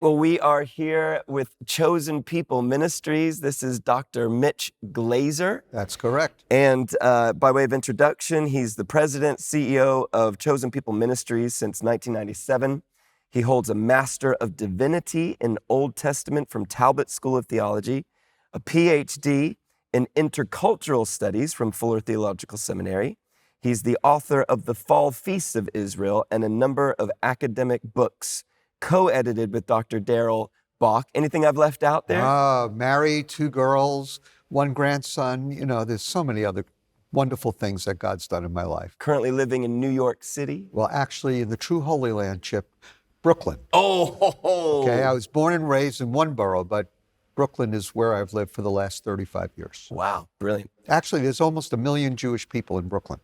Well, we are here with Chosen People Ministries. This is Dr. Mitch Glaser. That's correct. And by way of introduction, he's the president, CEO of Chosen People Ministries since 1997. He holds a Master of Divinity in Old Testament from Talbot School of Theology, a PhD in Intercultural Studies from Fuller Theological Seminary. He's the author of The Fall Feasts of Israel and a number of academic books, co-edited with Dr. Daryl Bach. Anything I've left out there? Married, 2 girls, 1 grandson. You know, there's so many other wonderful things that God's done in my life. Currently living in New York City. Well, actually, in the true Holy Land, Chip, Brooklyn. Oh! Okay, I was born and raised in one borough, but Brooklyn is where I've lived for the last 35 years. Wow, brilliant. Actually, there's almost 1 million Jewish people in Brooklyn.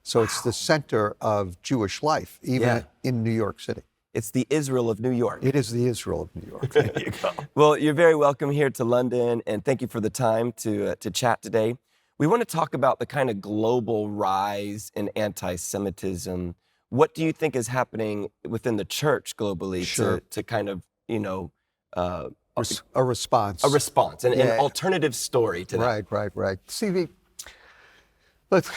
So it's the center of Jewish life, even in New York City. It's the Israel of New York. It is the Israel of New York. There you go. Well, you're very welcome here to London, and thank you for the time to chat today. We want to talk about the kind of global rise in anti-Semitism. What do you think is happening within the church globally to kind of, A response. A response, an alternative story to that? Right. See, let's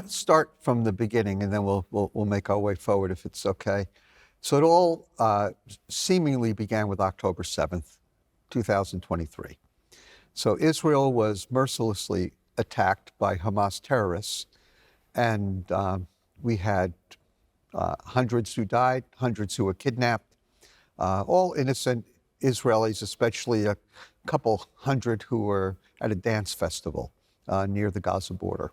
start from the beginning, and then we'll make our way forward if it's okay. So it all seemingly began with October 7th, 2023. So Israel was mercilessly attacked by Hamas terrorists, and we had hundreds who died, hundreds who were kidnapped, all innocent Israelis, especially a couple hundred who were at a dance festival near the Gaza border.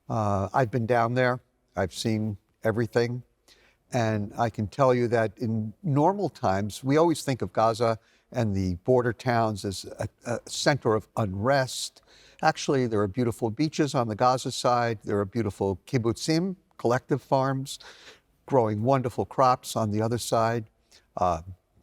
I've been down there. I've seen everything. And I can tell you that in normal times, we always think of Gaza and the border towns as a center of unrest. Actually, there are beautiful beaches on the Gaza side. There are beautiful kibbutzim, collective farms, growing wonderful crops on the other side.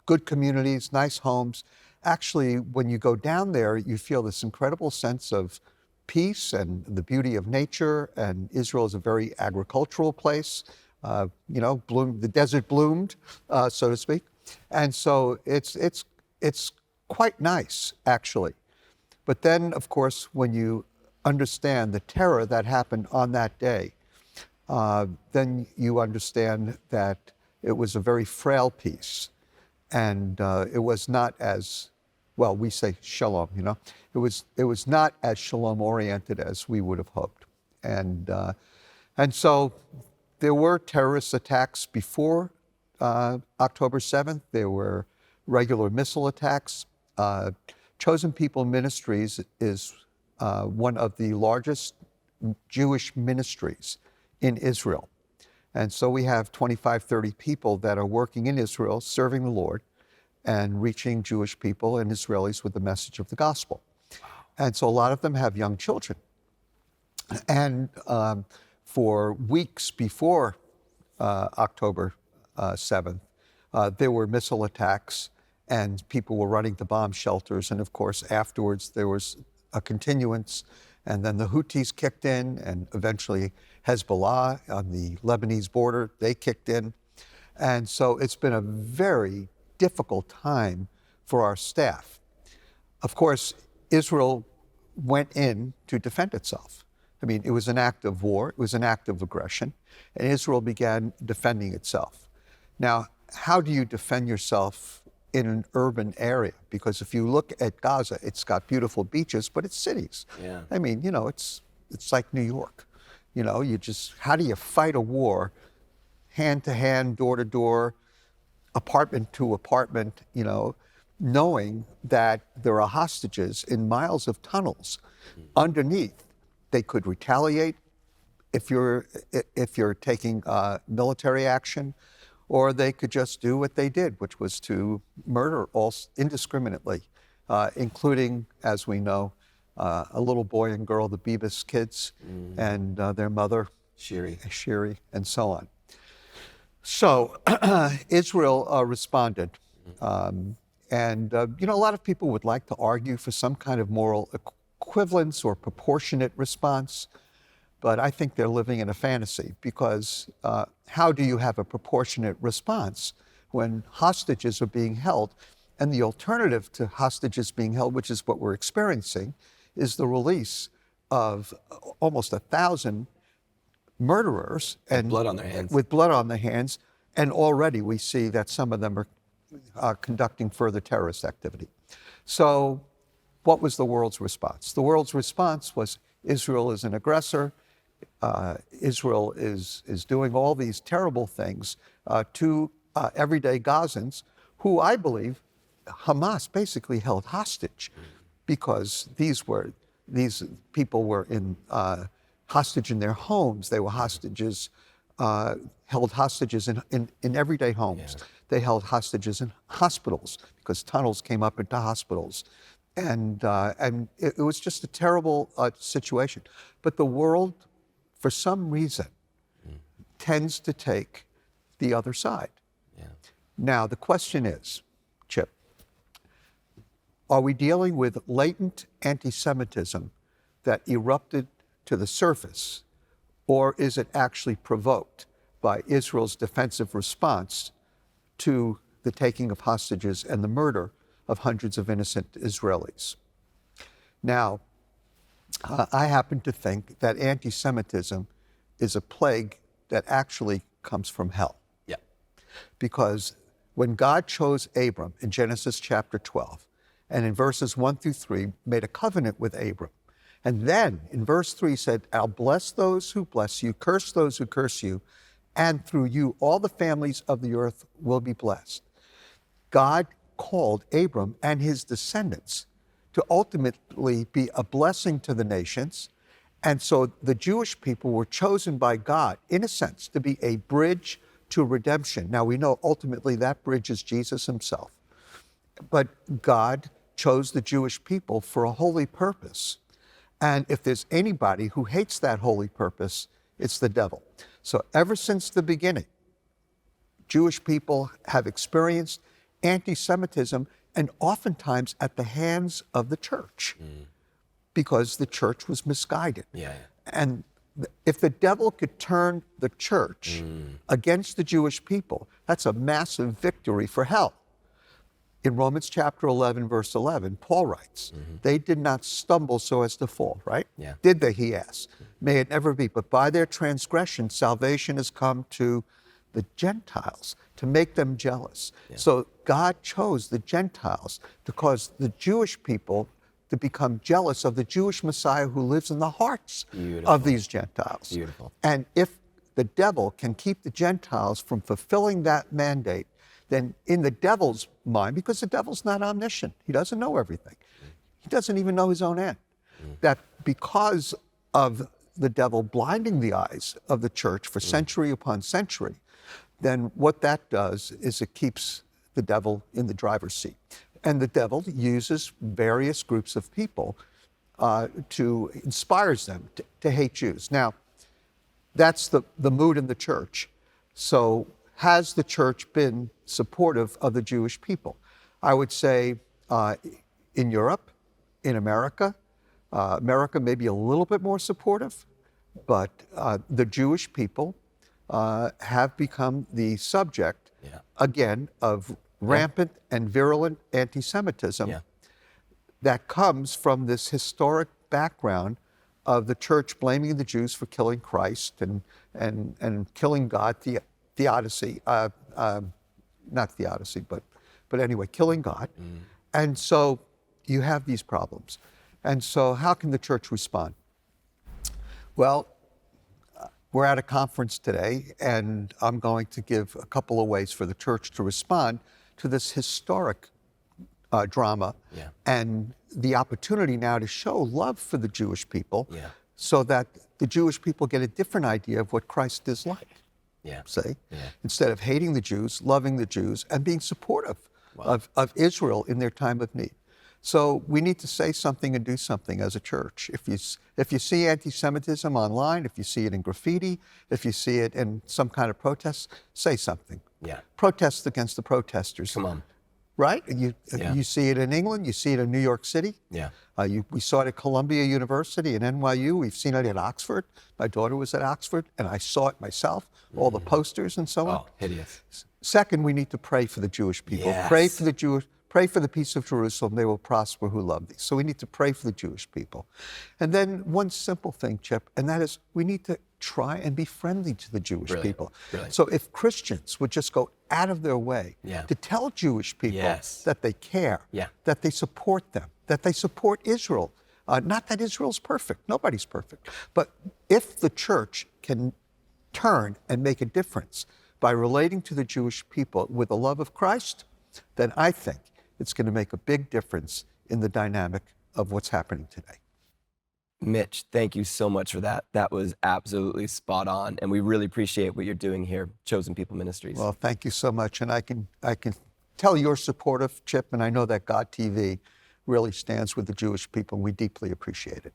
Good communities, nice homes. Actually, when you go down there, you feel this incredible sense of peace and the beauty of nature. And Israel is a very agricultural place. The desert bloomed, so to speak. And so it's quite nice, actually. But then, of course, when you understand the terror that happened on that day, then you understand that it was a very frail peace. And it was not as, well, we say shalom, It was not as shalom-oriented as we would have hoped. And so there were terrorist attacks before October 7th. There were regular missile attacks. Chosen People Ministries is one of the largest Jewish ministries in Israel. And so we have 25, 30 people that are working in Israel, serving the Lord and reaching Jewish people and Israelis with the message of the gospel. And so a lot of them have young children. And for weeks before October 7th, there were missile attacks and people were running to bomb shelters. And of course, afterwards, there was a continuance. And then the Houthis kicked in, and eventually Hezbollah on the Lebanese border, they kicked in. And so it's been a very difficult time for our staff. Of course, Israel went in to defend itself. I mean, it was an act of war, it was an act of aggression, and Israel began defending itself. Now, how do you defend yourself in an urban area? Because if you look at Gaza, it's got beautiful beaches, but it's cities. Yeah. I mean, it's like New York. How do you fight a war hand to hand, door to door, apartment to apartment, knowing that there are hostages in miles of tunnels underneath? They could retaliate if you're taking military action, or they could just do what they did, which was to murder all indiscriminately, including, as we know, a little boy and girl, the Bibas kids, and their mother, Shiri, and so on. So Israel responded. And a lot of people would like to argue for some kind of moral equivalence or proportionate response, but I think they're living in a fantasy, because how do you have a proportionate response when hostages are being held. And the alternative to hostages being held, which is what we're experiencing, is the release of almost 1,000 murderers and blood on their hands. With blood on their hands. And already we see that some of them are conducting further terrorist activity. So what was the world's response? The world's response was Israel is an aggressor. Israel is doing all these terrible things to everyday Gazans, who I believe Hamas basically held hostage, because these people were hostage in their homes. They were hostages, held hostages in everyday homes. Yeah. They held hostages in hospitals because tunnels came up into hospitals. And it was just a terrible situation. But the world, for some reason, tends to take the other side. Yeah. Now, the question is, Chip, are we dealing with latent anti-Semitism that erupted to the surface, or is it actually provoked by Israel's defensive response to the taking of hostages and the murder of hundreds of innocent Israelis? Now, I happen to think that anti-Semitism is a plague that actually comes from hell. Yeah. Because when God chose Abram in Genesis chapter 12, and in verses 1 through 3, made a covenant with Abram, and then in verse 3 said, I'll bless those who bless you, curse those who curse you, and through you all the families of the earth will be blessed. God called Abram and his descendants to ultimately be a blessing to the nations. And so the Jewish people were chosen by God, in a sense, to be a bridge to redemption. Now we know ultimately that bridge is Jesus himself. But God chose the Jewish people for a holy purpose. And if there's anybody who hates that holy purpose, it's the devil. So ever since the beginning, Jewish people have experienced anti-Semitism, and oftentimes at the hands of the church, because the church was misguided. Yeah. And if the devil could turn the church against the Jewish people, that's a massive victory for hell. In Romans chapter 11, verse 11, Paul writes, they did not stumble so as to fall, right? Yeah. Did they, he asks? May it never be. But by their transgression, salvation has come to the Gentiles, to make them jealous. Yeah. So God chose the Gentiles to cause the Jewish people to become jealous of the Jewish Messiah who lives in the hearts of these Gentiles. Beautiful. And if the devil can keep the Gentiles from fulfilling that mandate, then in the devil's mind, because the devil's not omniscient, he doesn't know everything. He doesn't even know his own end. That because of the devil blinding the eyes of the church for century upon century, then what that does is it keeps the devil in the driver's seat. And the devil uses various groups of people inspires them to hate Jews. Now, that's the mood in the church. So has the church been supportive of the Jewish people? I would say in Europe, in America, America may be a little bit more supportive, but the Jewish people have become the subject, again, of rampant and virulent anti-Semitism that comes from this historic background of the church blaming the Jews for killing Christ and killing God, theodicy, not theodicy, but anyway, killing God. And so you have these problems. And so how can the church respond? Well, we're at a conference today, and I'm going to give a couple of ways for the church to respond to this historic drama and the opportunity now to show love for the Jewish people so that the Jewish people get a different idea of what Christ is like. Instead of hating the Jews, loving the Jews, and being supportive of Israel in their time of need. So we need to say something and do something as a church. If you see anti-Semitism online, if you see it in graffiti, if you see it in some kind of protest, say something. Protest against the protesters. Come on. Right? You see it in England, you see it in New York City. We saw it at Columbia University and NYU. We've seen it at Oxford. My daughter was at Oxford, and I saw it myself, all the posters and so on. Oh, hideous. Second, we need to pray for the Jewish people. Pray Yes. for pray for the peace of Jerusalem. They will prosper who love thee. So we need to pray for the Jewish people. And then one simple thing, Chip, and that is we need to try and be friendly to the Jewish Brilliant. people. Brilliant. So if Christians would just go out of their way Yeah. to tell Jewish people Yes. that they care, Yeah. that they support them, that they support Israel. Not that Israel's perfect. Nobody's perfect. But if the church can turn and make a difference by relating to the Jewish people with the love of Christ, then I think it's going to make a big difference in the dynamic of what's happening today. Mitch, thank you so much for that. That was absolutely spot on. And we really appreciate what you're doing here, Chosen People Ministries. Well, thank you so much. And I can tell you're supportive, Chip, and I know that God TV really stands with the Jewish people, and we deeply appreciate it.